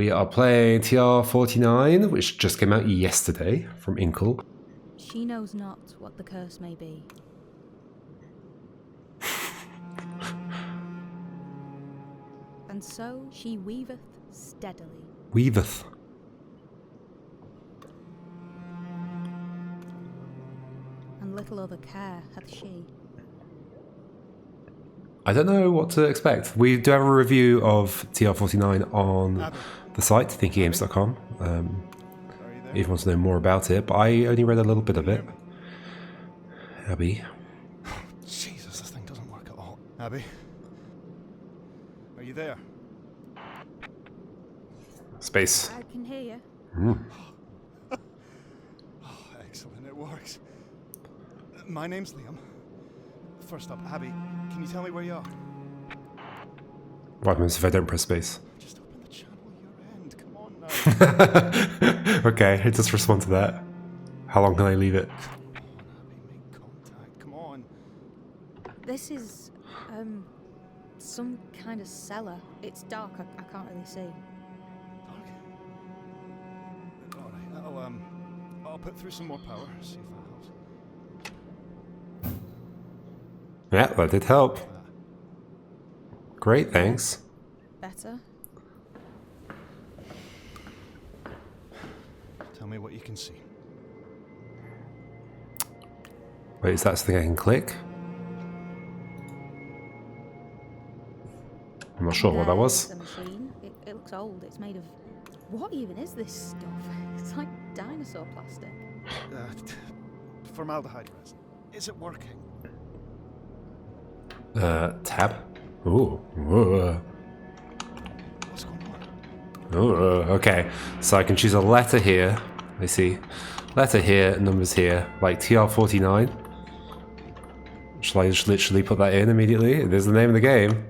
We are playing TR-49, which just came out yesterday from Inkle. She knows not what the curse may be. And so she weaveth steadily. Weaveth. And little other care hath she. I don't know what to expect. We do have a review of TR-49 on the site, thinkygames.com. If you want to know more about it, but I only read a little bit of it. Abby. Jesus, this thing doesn't work at all. Abby? Are you there? Space. I can hear you. Oh, excellent, it works. My name's Liam. First up, Abby, can you tell me where you are? What happens if I don't press space? Just open the channel your end, come on now. Okay, it just respond to that. How long can I leave it? Come on, Abby, make contact, come on. This is, some kind of cellar. It's dark, I can't really see. Alright, I'll put through some more power, see if that helps. Yeah, that did help. Great, thanks. Better? Tell me what you can see. Wait, is that something I can click? I'm not sure what that was. There's the machine. It looks old. It's made of... What even is this stuff? It's like dinosaur plastic. Formaldehyde resin. Is it working? Tab? Ooh. Ooh. What's going on? Ooh. Okay, so I can choose a letter here. I see. Letter here, numbers here. Like TR-49. Shall I just literally put that in immediately? There's the name of the game.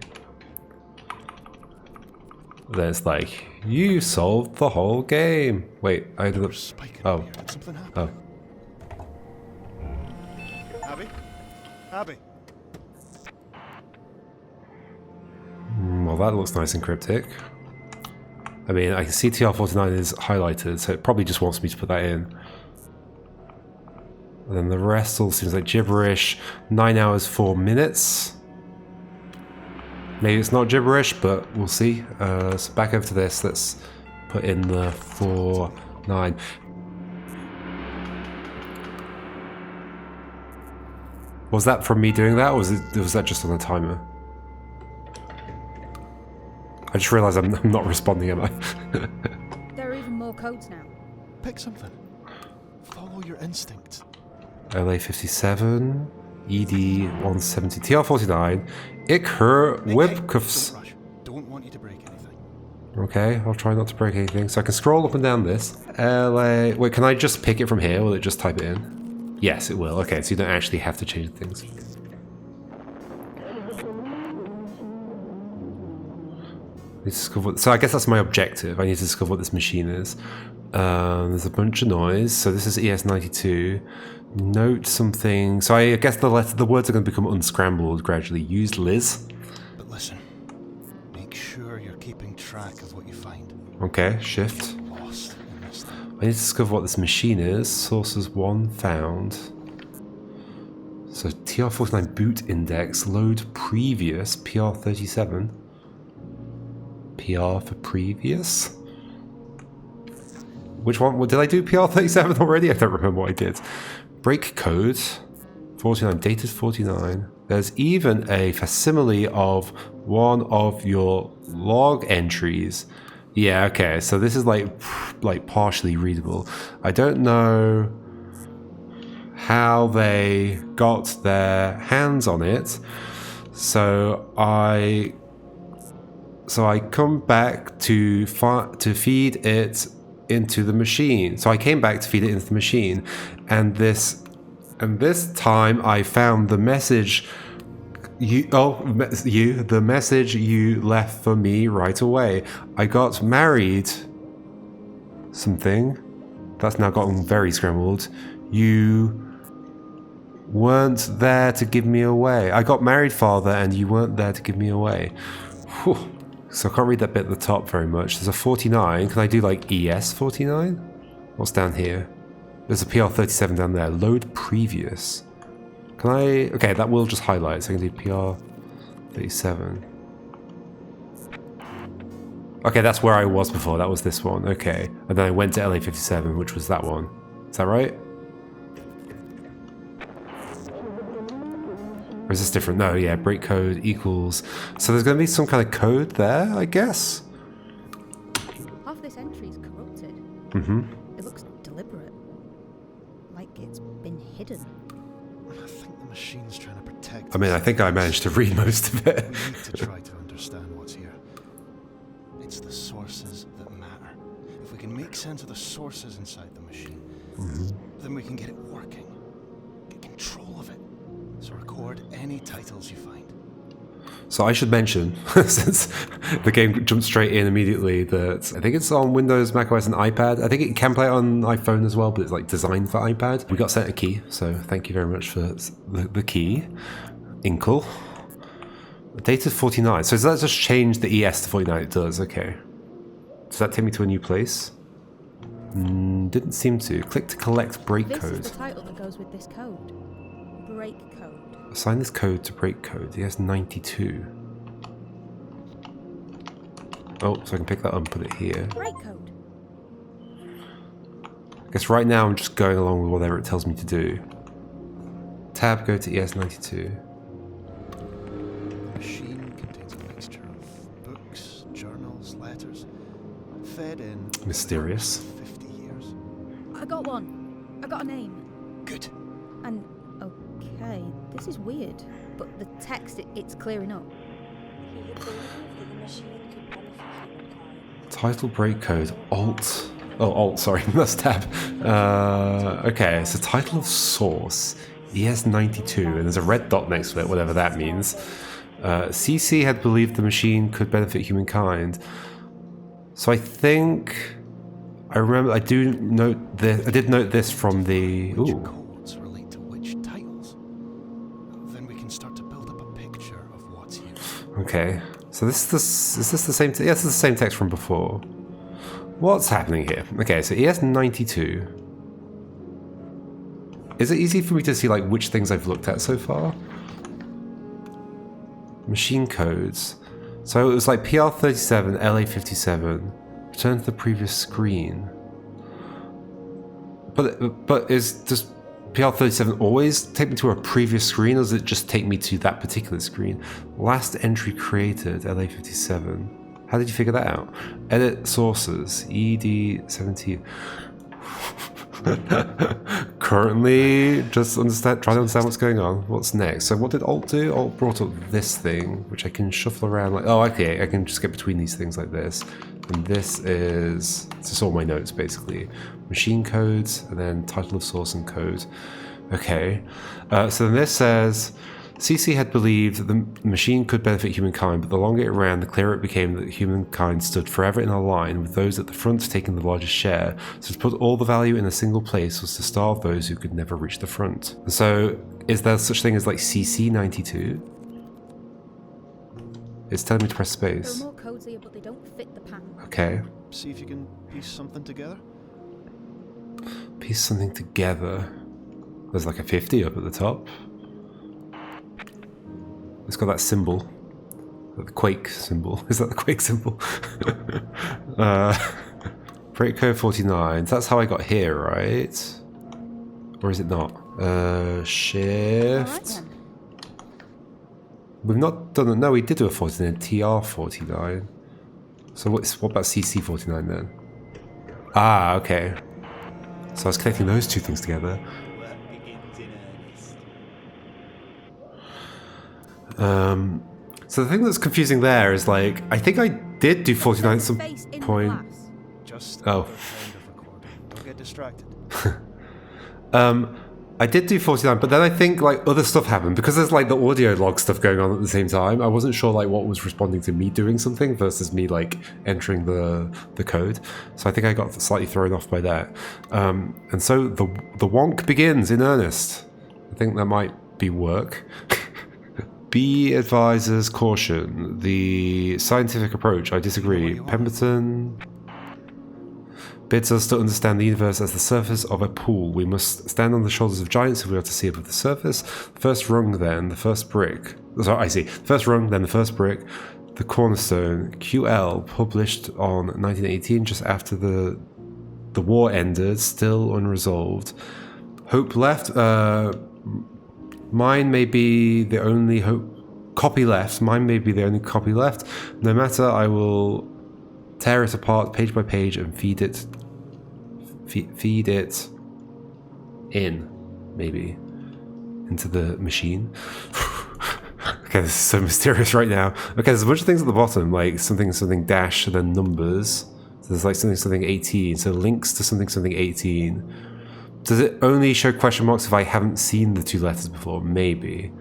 Then it's like, you solved the whole game. Wait, I ended up... Oh. Did something happen? Oh. Abby? Abby? Well, that looks nice and cryptic. I mean, I can see TR-49 is highlighted, so it probably just wants me to put that in. And then the rest all seems like gibberish. 9 hours, 4 minutes. Maybe it's not gibberish, but we'll see. So back over to this. Let's put in the 4-9. Was that from me doing that, or was that just on the timer? I just realised I'm not responding, am I? There are even more codes now. Pick something. Follow your instincts. LA57, ED170, TR-49, Iker Webkuffs. Don't rush. Don't want you to break anything. Okay, I'll try not to break anything. So I can scroll up and down this. LA... Wait, can I just pick it from here? Will it just type it in? Yes, it will. Okay, so you don't actually have to change things. So I guess that's my objective. I need to discover what this machine is. There's a bunch of noise. So this is ES92. Note something. So I guess the words are going to become unscrambled gradually. Use Liz. But listen, make sure you're keeping track of what you find. Okay, shift. Lost in this thing. I need to discover what this machine is. Sources 1 found. So TR-49 boot index. Load previous. PR-37. PR for previous? Which one? Did I do PR-37 already? I don't remember what I did. Break code. 49. Dated 49. There's even a facsimile of one of your log entries. Yeah, okay. So this is like partially readable. I don't know how they got their hands on it. So I come back to feed it into the machine. So I came back to feed it into the machine, and this time I found the message the message you left for me right away. I got married. Something that's now gotten very scrambled. You weren't there to give me away. I got married, father, and you weren't there to give me away. Whew. So I can't read that bit at the top very much. There's a 49. Can I do like ES 49? What's down here? There's a PR37 down there. Load previous. Can I... Okay, that will just highlight. So I can do PR37. Okay, that's where I was before. That was this one. Okay. And then I went to LA57, which was that one. Is that right? Or is this different? No, yeah. Break code equals... So there's going to be some kind of code there, I guess? Half this entry is corrupted. Mm-hmm. It looks deliberate. Like it's been hidden. I think the machine's trying to protect I mean, I us. think I managed to read most of it. We need to try to understand what's here. It's the sources that matter. If we can make sense of the sources inside the machine, then we can get it working. Get control of it. So record any titles you find. So I should mention, since the game jumped straight in immediately, that I think it's on Windows, macOS, and iPad. I think it can play on iPhone as well, but it's like designed for iPad. We got sent a key, so thank you very much for the key. Inkle. Data 49. So does that just change the ES to 49? It does, okay. Does that take me to a new place? Didn't seem to. Click to collect break This code. is the title that goes with this code. Break code. Assign this code to break code. ES92. Oh, so I can pick that up and put it here. Break code. I guess right now I'm just going along with whatever it tells me to do. Tab, go to ES92. The machine contains a mixture of books, journals, letters, fed in Mysterious. 50 years. I got one. I got a name. Good. And okay, this is weird, but the text it's clearing up. He had believed that the machine could benefit humankind. Title break code. Alt. Oh, Alt, sorry. That's tab. Okay, so title of source. ES92, and there's a red dot next to it, whatever that means. CC had believed the machine could benefit humankind. So I think... I remember, I did note this from the... Which Ooh. codes relate to which titles? Then we can start to build up a picture of what's here. Okay, so is this the same? Yes, it's the same text from before. What's happening here? Okay, so ES92. Is it easy for me to see like which things I've looked at so far? Machine codes. So it was like PR37, LA57. Return to the previous screen. But does PR37 always take me to a previous screen, or does it just take me to that particular screen? Last entry created, LA57. How did you figure that out? Edit sources, ED17. Currently, just trying to understand what's going on. What's next? So what did Alt do? Alt brought up this thing, which I can shuffle around like... Oh, okay, I can just get between these things like this. And this is... This is all my notes, basically. Machine codes, and then title of source and code. Okay. So then this says... CC had believed that the machine could benefit humankind, but the longer it ran, the clearer it became that humankind stood forever in a line, with those at the front taking the largest share. So to put all the value in a single place was to starve those who could never reach the front. So, is there such thing as like CC92? It's telling me to press There space. are more codes here, but they don't fit the pattern. Okay. See if you can piece something together. Piece something together. There's like a 50 up at the top. It's got that symbol. The Quake symbol. Is that the Quake symbol? Break code 49. That's how I got here, right? Or is it not? Shift. Alright then. We've not done it. No, we did do a 49. TR-49. So what about CC-49 then? Ah, okay. So I was connecting those two things together. So the thing that's confusing there is like, I think I did do 49 at some Space in the point. glass. Just Oh. at the end of recording. Don't get distracted. I did do 49, but then I think like other stuff happened because there's like the audio log stuff going on at the same time. I wasn't sure like what was responding to me doing something versus me like entering the code. So I think I got slightly thrown off by that. And so the wonk begins in earnest. I think that might be work. B advises caution. The scientific approach, I disagree. Pemberton bids us to understand the universe as the surface of a pool. We must stand on the shoulders of giants if we are to see above the surface. First rung, then the first brick. Sorry, I see. First rung, then the first brick. The cornerstone. QL, published on 1918, just after the war ended, still unresolved. Hope left. Mine may be the only copy left. Mine may be the only copy left. No matter, I will tear it apart page by page and feed it in, maybe, into the machine. Okay, this is so mysterious right now. Okay, there's a bunch of things at the bottom, like something dash and then numbers. So there's like something 18. So links to something 18. Does it only show question marks if I haven't seen the two letters before? Maybe.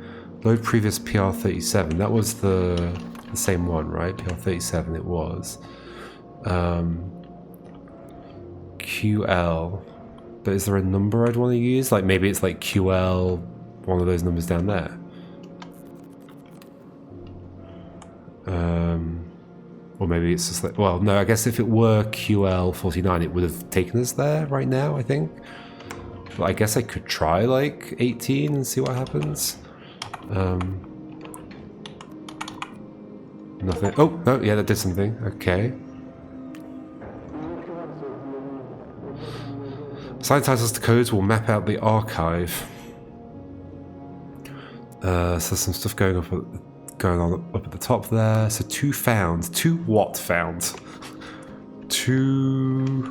Load previous PR-37. That was the same one, right? PR-37 it was. QL. But is there a number I'd want to use? Like maybe it's like QL, one of those numbers down there. Or maybe it's just like, well, no, I guess if it were QL-49, it would have taken us there right now, I think. But I guess I could try like 18 and see what happens. Nothing. Oh, no, yeah, that did something. Okay. Assign titles to codes will map out the archive. So some stuff going on up at the top there. So two found. Two what found? Two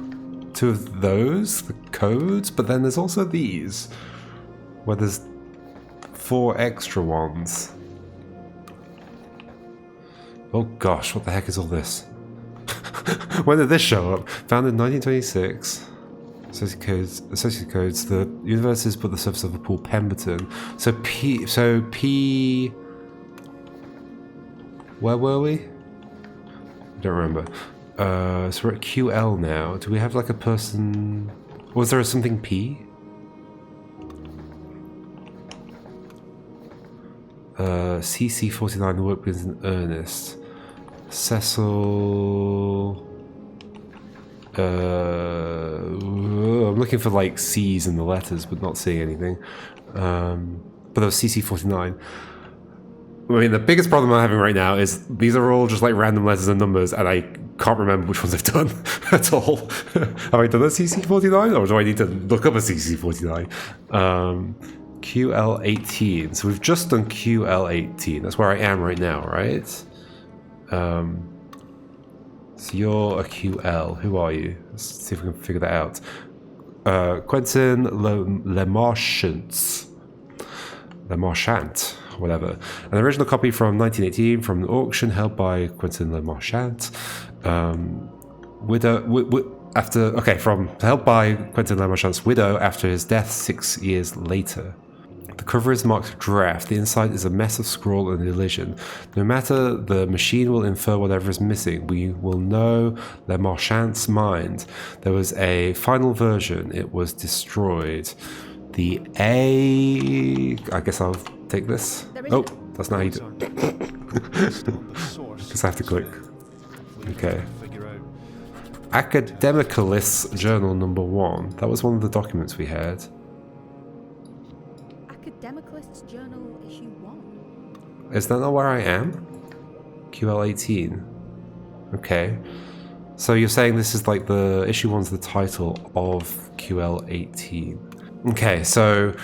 of those, the codes, but then there's also these, where there's 4 extra ones. Oh gosh, what the heck is all this? When did this show up? Founded in 1926. Associated codes. The universe is but the surface of a pool. Pemberton. So P. Where were we? I don't remember. So we're at QL now. Do we have like a person? Was there something P? CC-49, the work begins in earnest. Cecil. I'm looking for like C's in the letters, but not seeing anything. But there was CC-49. I mean, the biggest problem I'm having right now is these are all just like random letters and numbers, and I can't remember which ones I've done at all. Have I done a CC-49, or do I need to look up a CC-49? QL-18. So we've just done QL-18. That's where I am right now, right? So you're a QL. Who are you? Let's see if we can figure that out. Quentin Le Marchant, whatever. An original copy from 1918 from an auction held by Quentin Le Marchant. Held by Quentin Le Marchant's widow after his death 6 years later. The cover is marked draft. The inside is a mess of scrawl and elision. No matter, the machine will infer whatever is missing. We will know Le Marchant's mind. There was a final version. It was destroyed. The A... I guess I'll take this. Oh, that's not how you do it. Because I have to click. Okay. Academicalist Journal number 1. That was one of the documents we had. Academicalist Journal issue 1. Is that not where I am? QL-18. Okay. So you're saying this is like the issue 1's the title of QL-18. Okay, so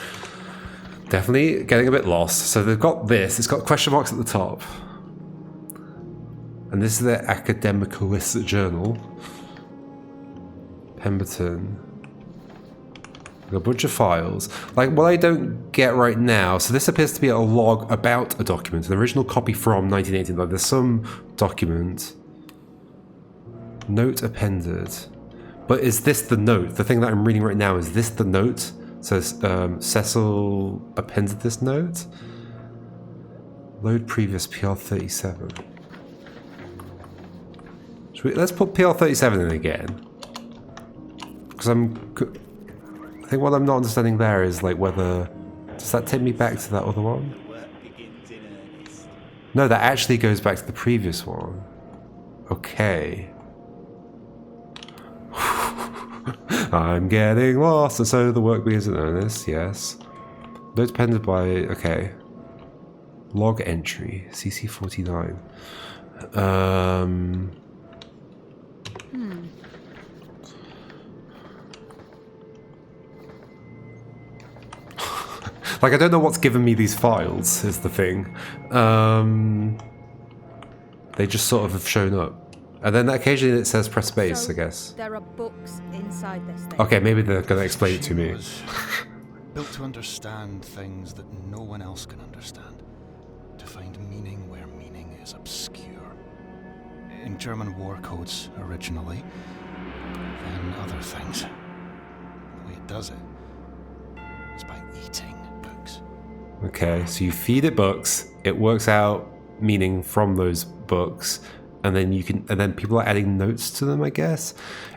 definitely getting a bit lost. So they've got this. It's got question marks at the top. And this is the Academicalist Journal. Pemberton. A bunch of files. Like, what I don't get right now, so this appears to be a log about a document, an original copy from 1918. Like, there's some document. Note appended. But is this the note? The thing that I'm reading right now, is this the note? So Cecil appended this note? Load previous PR-37. Let's put PR-37 in again. Because I think what I'm not understanding there is like whether... Does that take me back to that other one? No, that actually goes back to the previous one. Okay. I'm getting lost, and so the work begins in earnest, yes. Note appended by, okay. Log entry, CC-49. Like, I don't know what's given me these files, is the thing. They just sort of have shown up. And then occasionally it says press space, So I guess. there are books inside this thing. Okay, maybe they're going to explain it to me. Was built to understand things that no one else can understand. To find meaning where meaning is obscure. In German war codes originally, then other things. The way it does it is by eating books. Okay, so you feed it books, it works out meaning from those books, and then people are adding notes to them, I guess.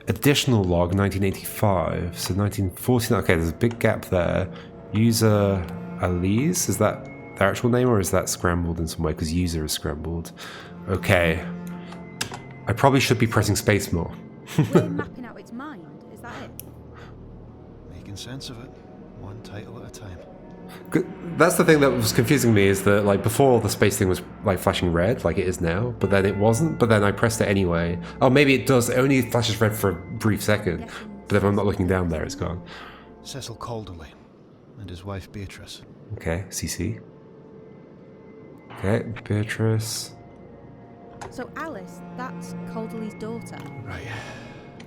Additional log 1985, so 1949. Okay, there's a big gap there. User Alice, is that their actual name, or is that scrambled in some way? Because user is scrambled. Okay, I probably should be pressing space more. We're mapping out its mind, is that it? Making sense of it, one title at a time. That's the thing that was confusing me, is that like before the space thing was like flashing red like it is now, but then it wasn't, but then I pressed it anyway. Oh, maybe it does, it only flashes red for a brief second, but if I'm not looking down there, it's gone. Cecil Calderley and his wife Beatrice. Okay, CC. Okay, Beatrice. So Alice, that's Calderley's daughter. Right.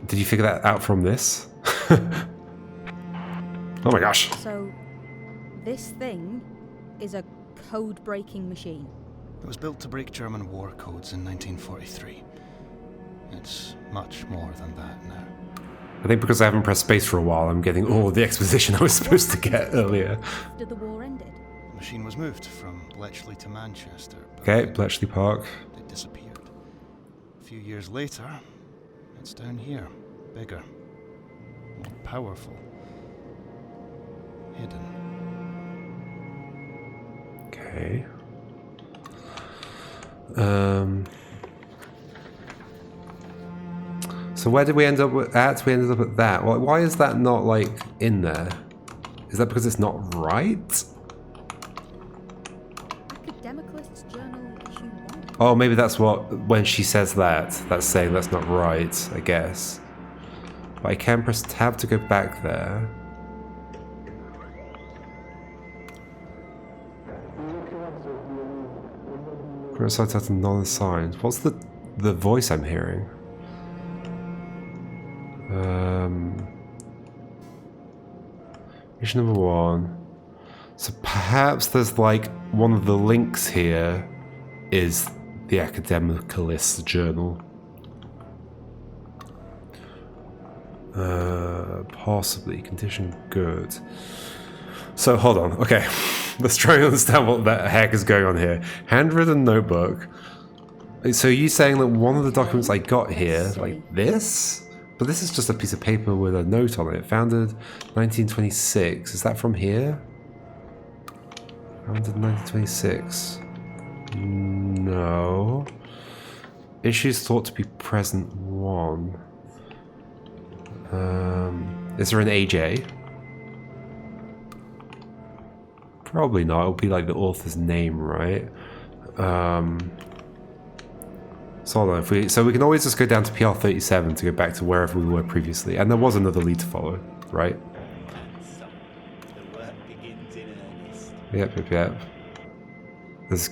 Did you figure that out from this? Oh my gosh. So this thing is a code-breaking machine. It was built to break German war codes in 1943. It's much more than that now. I think because I haven't pressed space for a while, I'm getting all the exposition I was supposed to get earlier. After the war ended. The machine was moved from Bletchley to Manchester. But Okay, Bletchley Park. it disappeared. A few years later, it's down here. Bigger. More powerful. Hidden. Okay. So where did we end up at? We ended up at that. Why is that not like in there? Is that because it's not right? Academicalist's Journal issue 1. Oh, maybe that's what, when she says that, that's saying that's not right, I guess. But I can press tab to go back there. Current site title non-assigned. What's the voice I'm hearing? Mission number 1. So perhaps there's like one of the links here is the Academicalist's Journal. Possibly. Condition good. So hold on. Okay. Let's try and understand what the heck is going on here. Handwritten notebook. So are you saying that one of the documents I got here, like this? But this is just a piece of paper with a note on it. Founded 1926. Is that from here? Founded 1926. No. Issues thought to be present 1. Is there an AJ? Probably not. It'll be like the author's name, right? So hold on. So we can always just go down to PR-37 to go back to wherever we were previously. And there was another lead to follow, right? So, the work begins in earnest. Yep. There's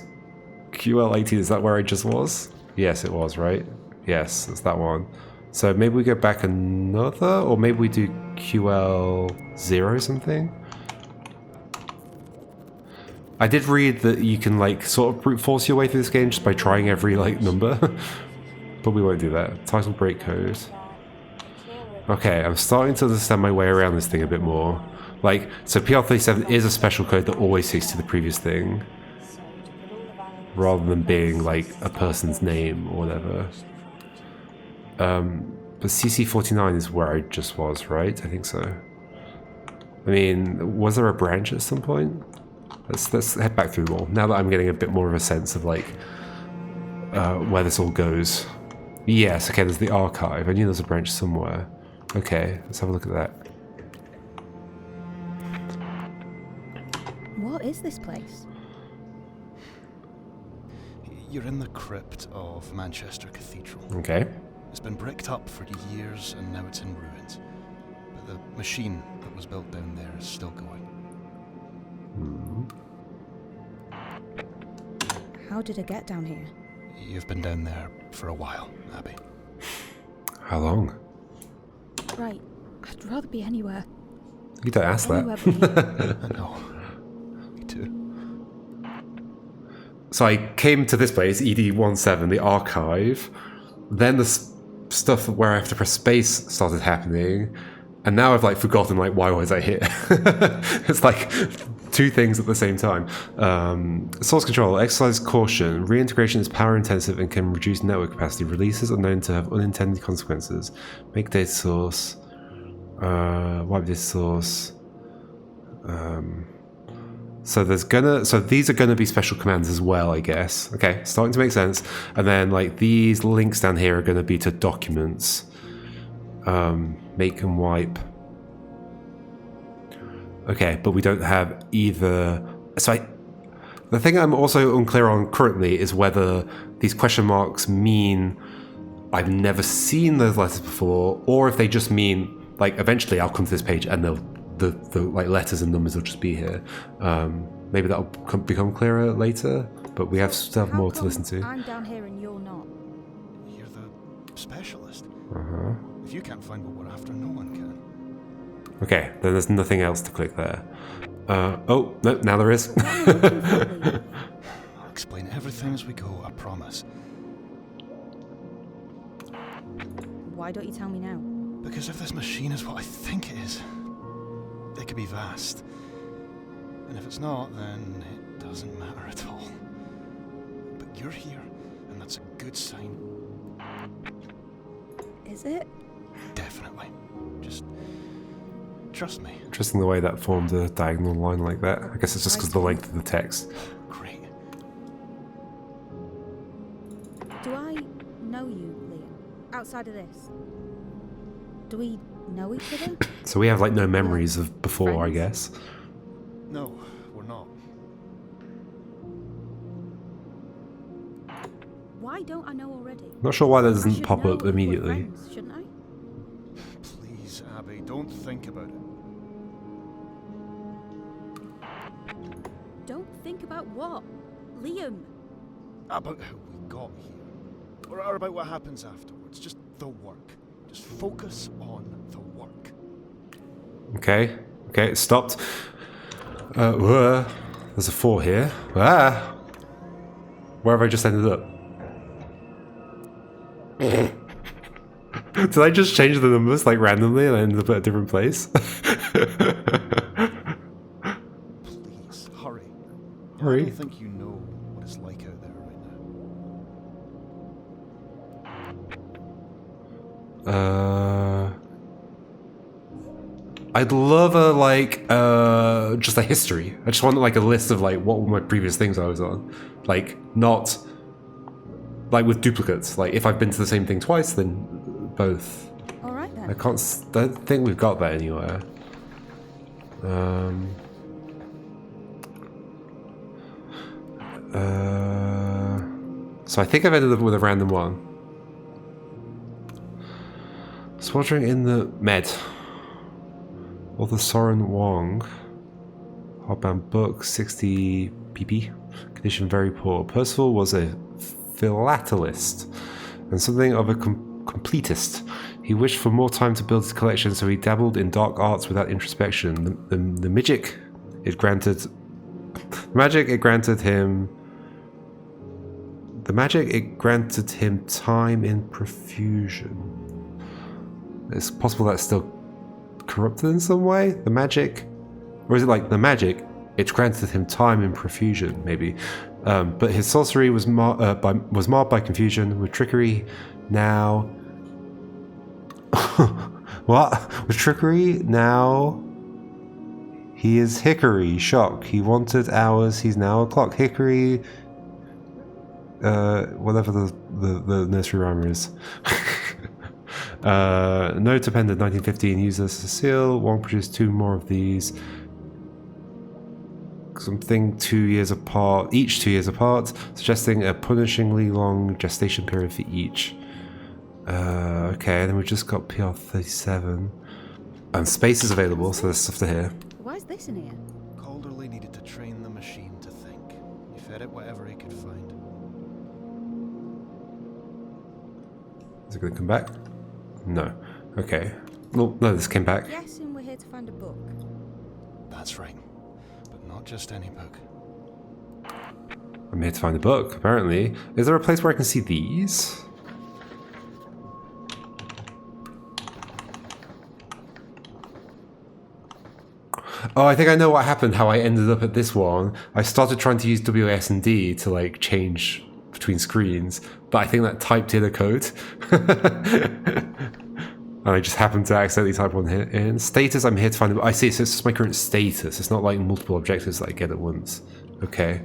QL18. Is that where I just was? Yes, it was, right? Yes, it's that one. So maybe we go back another, or maybe we do QL0 something? I did read that you can like sort of brute force your way through this game just by trying every like number, but we won't do that. Title break code. Okay, I'm starting to understand my way around this thing a bit more. Like, so PR-37 is a special code that always takes to the previous thing, rather than being like a person's name or whatever. But CC-49 is where I just was, right? I think so. I mean, was there a branch at some point? Let's head back through the wall now that I'm getting a bit more of a sense of like where this all goes. Yes, okay, there's the archive. I knew there's a branch somewhere. Okay, let's have a look at that. What is this place? You're in the crypt of Manchester Cathedral. Okay. It's been bricked up for years and now it's in ruins. But the machine that was built down there is still going. How did it get down here? You've been down there for a while, Abby. How long? Right. I'd rather be anywhere. You don't ask Anywhere that. but here. I know. Me too. So I came to this place, ED17, the archive. Then the stuff where I have to press space started happening. And now I've like forgotten like why was I here? It's like two things at the same time. Source control, exercise caution. Reintegration is power intensive and can reduce network capacity. Releases are known to have unintended consequences. Make data source. Wipe data source. So these are gonna be special commands as well, I guess. Okay, starting to make sense. And then like these links down here are gonna be to documents. Make and wipe. Okay, but we don't have either. So the thing I'm also unclear on currently is whether these question marks mean I've never seen those letters before, or if they just mean like eventually I'll come to this page and the like letters and numbers will just be here. Maybe that'll become clearer later, but we have still have more to listen to. I'm down here and you're not. You're the specialist. Uh-huh. If you can't find what we're after, no one can. Okay, then there's nothing else to click there. Oh, no, now there is. I'll explain everything as we go, I promise. Why don't you tell me now? Because if this machine is what I think it is, it could be vast. And if it's not, then it doesn't matter at all. But you're here, and that's a good sign. Is it? Definitely. Just trust me. Interesting the way that formed a diagonal line like that. I guess it's just because of the length of the text. Great. Do I know you, Liam? Outside of this? Do we know each other? So we have like no memories of before, I Friends? guess. No, we're not. Why don't I know already? Not sure why that I doesn't should pop know up if we're immediately. friends, shouldn't I? Please, Abby, don't think about it. Don't think about what? Liam! About how we got here. Or about what happens afterwards. Just the work. Just focus on the work. Okay, it stopped. There's a 4 here. Ah! Where have I just ended up? Did I just change the numbers like randomly and I ended up at a different place? Please, hurry. Hurry. I don't think you know what it's like out there right now. I'd love a just a history. I just want like a list of like what were my previous things I was on. Like not like with duplicates. Like if I've been to the same thing twice, then both. Alright then. I don't think we've got that anywhere. So I think I've ended up with a random one. Sweltering in the Med. Author Soren Wong. Hardbound book, 60 pp. Condition very poor. Percival was a philatelist and something of a completist. He wished for more time to build his collection, so he dabbled in dark arts without introspection. The magic it granted him time in profusion. It's possible that's still corrupted in some way. The magic, or is it like the magic? It granted him time in profusion, maybe. But his sorcery was marred by confusion, with trickery now. What? With trickery now, He is Hickory. Shock. He wanted hours. He's now a clock. Hickory. Whatever the nursery rhyme is. Note appended 1915. Used as a seal. Wong produced 2 more of these. Something 2 years apart. Each 2 years apart. Suggesting a punishingly long gestation period for each. Okay, and then we've just got PR-37. And space is available, so there's stuff to hear. Why is this in here? Calderley needed to train the machine to think. He fed it whatever he could find. Is it going to come back? No. Okay. Well, no, this came back. Guessing we're here to find a book. That's right. But not just any book. I'm here to find a book, apparently. Is there a place where I can see these? Oh, I think I know what happened, how I ended up at this one. I started trying to use WS and D to like change between screens, but I think that typed in a code. And I just happened to accidentally type one here in. Status, I'm here to find a book. I see, so it's just my current status. It's not like multiple objectives that I get at once. Okay.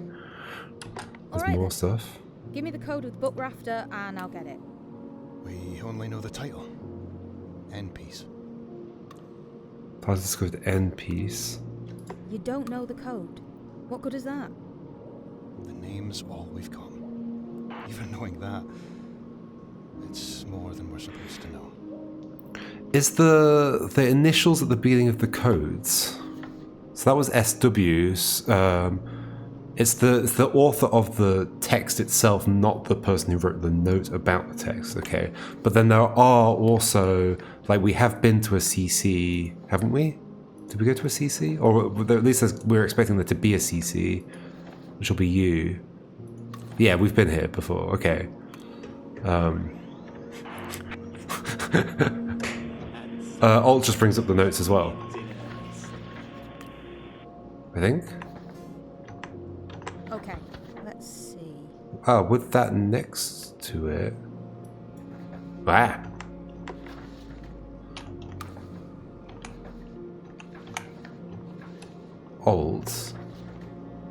There's Alright more then. stuff. Give me the code with book we're after and I'll get it. We only know the title. Endpeace. I'll just go to Endpeace. You don't know the code. What good is that? The name's all we've got. Even knowing that, it's more than we're supposed to know. Is the initials at the beginning of the codes? So that was SW's. It's the author of the text itself, not the person who wrote the note about the text. Okay, but then there are also, like, we have been to a CC, haven't we? Did we go to a CC? Or at least we're expecting there to be a CC, which will be you. Yeah, we've been here before. Okay. Alt just brings up the notes as well, I think. Okay, let's see. Oh, with that next to it. Ah. Alt.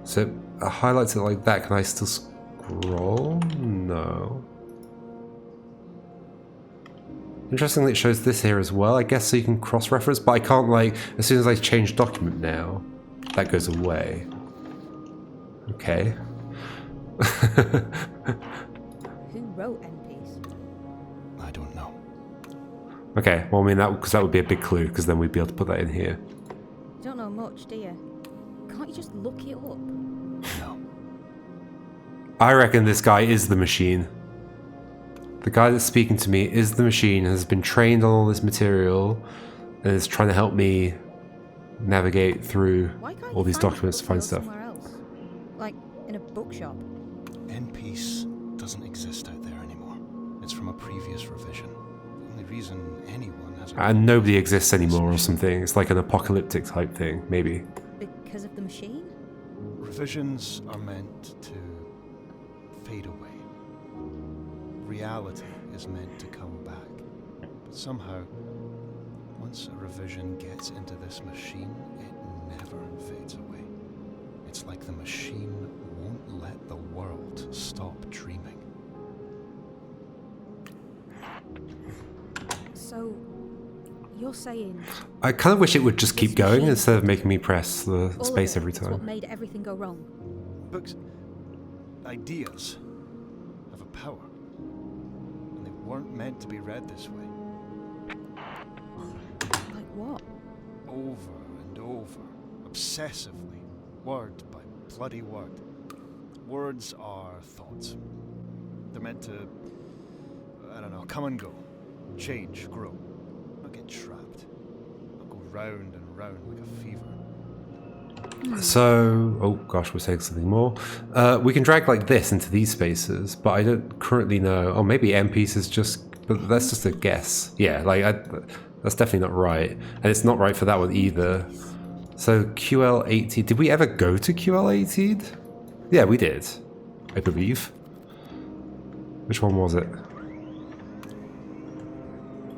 So it highlights it like that. Can I still scroll? No. Interestingly, it shows this here as well. I guess so you can cross-reference, but I can't, like, as soon as I change document now, that goes away. Okay. Who wrote Endpeace? I don't know. Okay, well, I mean, because that would be a big clue, because then we'd be able to put that in here. You don't know much, do you? Can't you just look it up? No. I reckon this guy is the machine. The guy that's speaking to me is the machine, has been trained on all this material, and is trying to help me navigate through Why can't all you these find a documents to book find sale stuff. somewhere else? Like in a bookshop. Endpeace doesn't exist out there anymore. It's from a previous revision. The only reason anyone has... And nobody exists anymore or something. It's like an apocalyptic type thing, maybe. Because of the machine? Revisions are meant to fade away. Reality is meant to come back. But somehow, once a revision gets into this machine, it never fades away. It's like the machine won't let the world stop dreaming. So, you're saying I kind of wish it would just keep This going machine- instead of making me press the all space of it every is what time. made everything go wrong? Books, ideas, have a power. And they weren't meant to be read this way. Like what? Over and over, obsessively, word by bloody word. Words are thoughts. They're meant to, I don't know, come and go, change, grow, not get trapped, not go round and round like a fever. So, oh gosh, we're saying something more. We can drag like this into these spaces, but I don't currently know. Oh, maybe Endpeace is just, but that's just a guess. Yeah, like that's definitely not right, and it's not right for that one either. So QL18, did we ever go to QL18? Yeah, we did, I believe. Which one was it?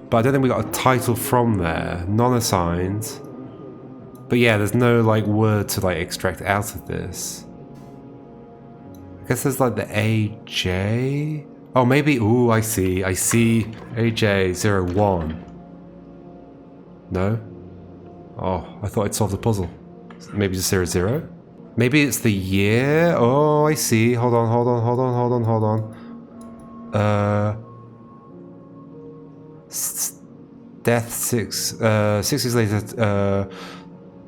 But I don't think we got a title from there. Non-assigned. But yeah, there's no like word to like extract out of this. I guess there's like the AJ. Oh, maybe. Ooh, I see. I see AJ01. No? Oh, I thought I'd solved the puzzle. Maybe just 00? Maybe it's the year? Oh, I see. Hold on. Death 6 years later,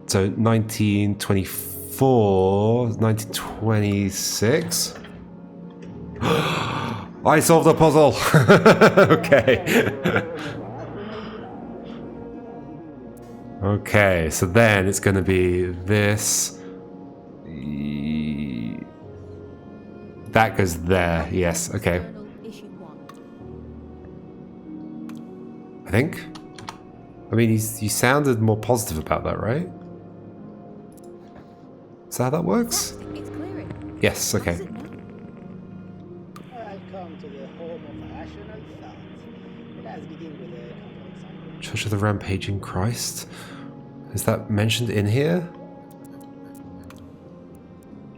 so 1924, 1926? I solved the puzzle! Okay. Okay, so then it's gonna be this. That goes there, yes, okay. Journal issue 1. I think. I mean, you sounded more positive about that, right? Is that how that works? It's clearing. Yes, What okay. does it know? I've come to the home of rational thought. Let's begin with a complex language. Church of the Rampaging Christ? Is that mentioned in here?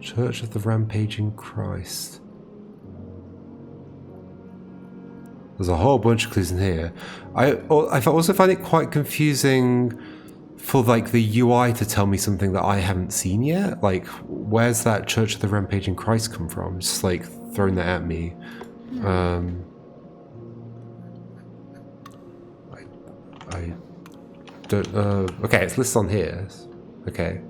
Church of the Rampaging Christ. There's a whole bunch of clues in here. I also find it quite confusing for like the UI to tell me something that I haven't seen yet. Like, where's that Church of the Rampaging Christ come from? It's just like throwing that at me. I don't know. Okay, it's listed on here. Okay.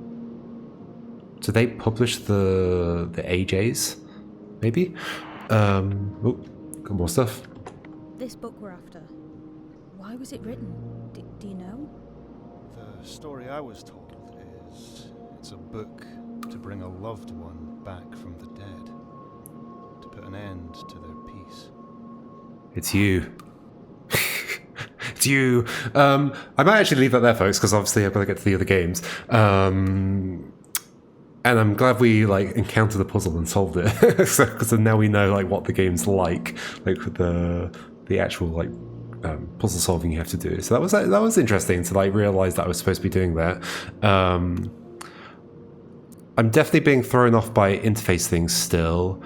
Do they publish the AJs? Maybe? Oh, got more stuff. This book we're after. Why was it written? Do you know? The story I was told is it's a book to bring a loved one back from the dead, to put an end to their peace. It's you. It's you. I might actually leave that there, folks, because obviously I've got to get to the other games. And I'm glad we like encountered the puzzle and solved it, because now we know like what the game's like the actual like puzzle solving you have to do. So that was interesting to like realize that I was supposed to be doing that. I'm definitely being thrown off by interface things still.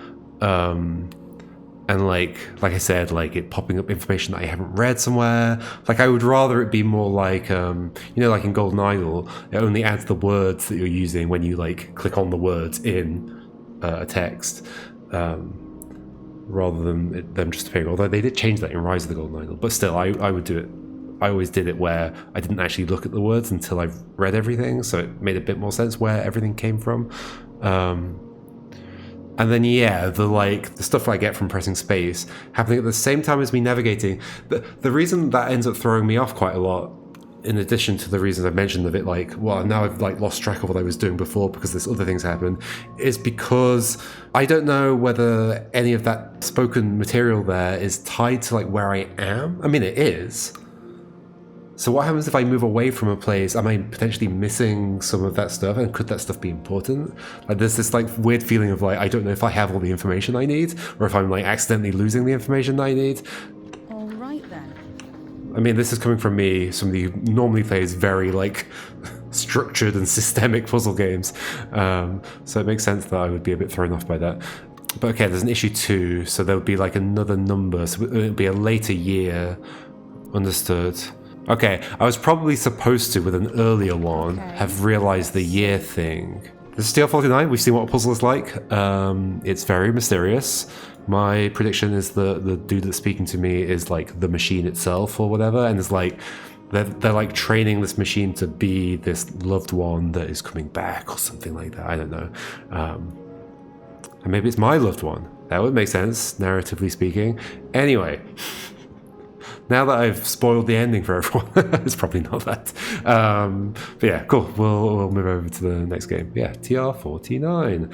And like I said, like it popping up information that I haven't read somewhere. Like I would rather it be more like, like in Golden Idol, it only adds the words that you're using when you like click on the words in a text, rather than them just appearing. Although they did change that in Rise of the Golden Idol, but still, I would do it. I always did it where I didn't actually look at the words until I've read everything, so it made a bit more sense where everything came from. And then yeah, the stuff I get from pressing space happening at the same time as me navigating. The reason that ends up throwing me off quite a lot, in addition to the reasons I've mentioned of it, like, well, now I've like lost track of what I was doing before because this other things happened, is because I don't know whether any of that spoken material there is tied to like where I am. I mean, it is. So what happens if I move away from a place? Am I potentially missing some of that stuff? And could that stuff be important? Like there's this like weird feeling of like, I don't know if I have all the information I need, or if I'm like accidentally losing the information I need. All right then. I mean, this is coming from me, somebody who normally plays very like structured and systemic puzzle games. So it makes sense that I would be a bit thrown off by that. But okay, there's an issue 2, so there would be like another number. So it would be a later year. Understood. Okay, I was probably supposed to, with an earlier one, have realized the year thing. This is TR-49, we've seen what a puzzle is like. It's very mysterious. My prediction is the dude that's speaking to me is like the machine itself or whatever, and it's like, they're like training this machine to be this loved one that is coming back or something like that, I don't know. And maybe it's my loved one. That would make sense, narratively speaking. Anyway. Now that I've spoiled the ending for everyone, it's probably not that. But yeah, cool. We'll move over to the next game. Yeah, TR-49.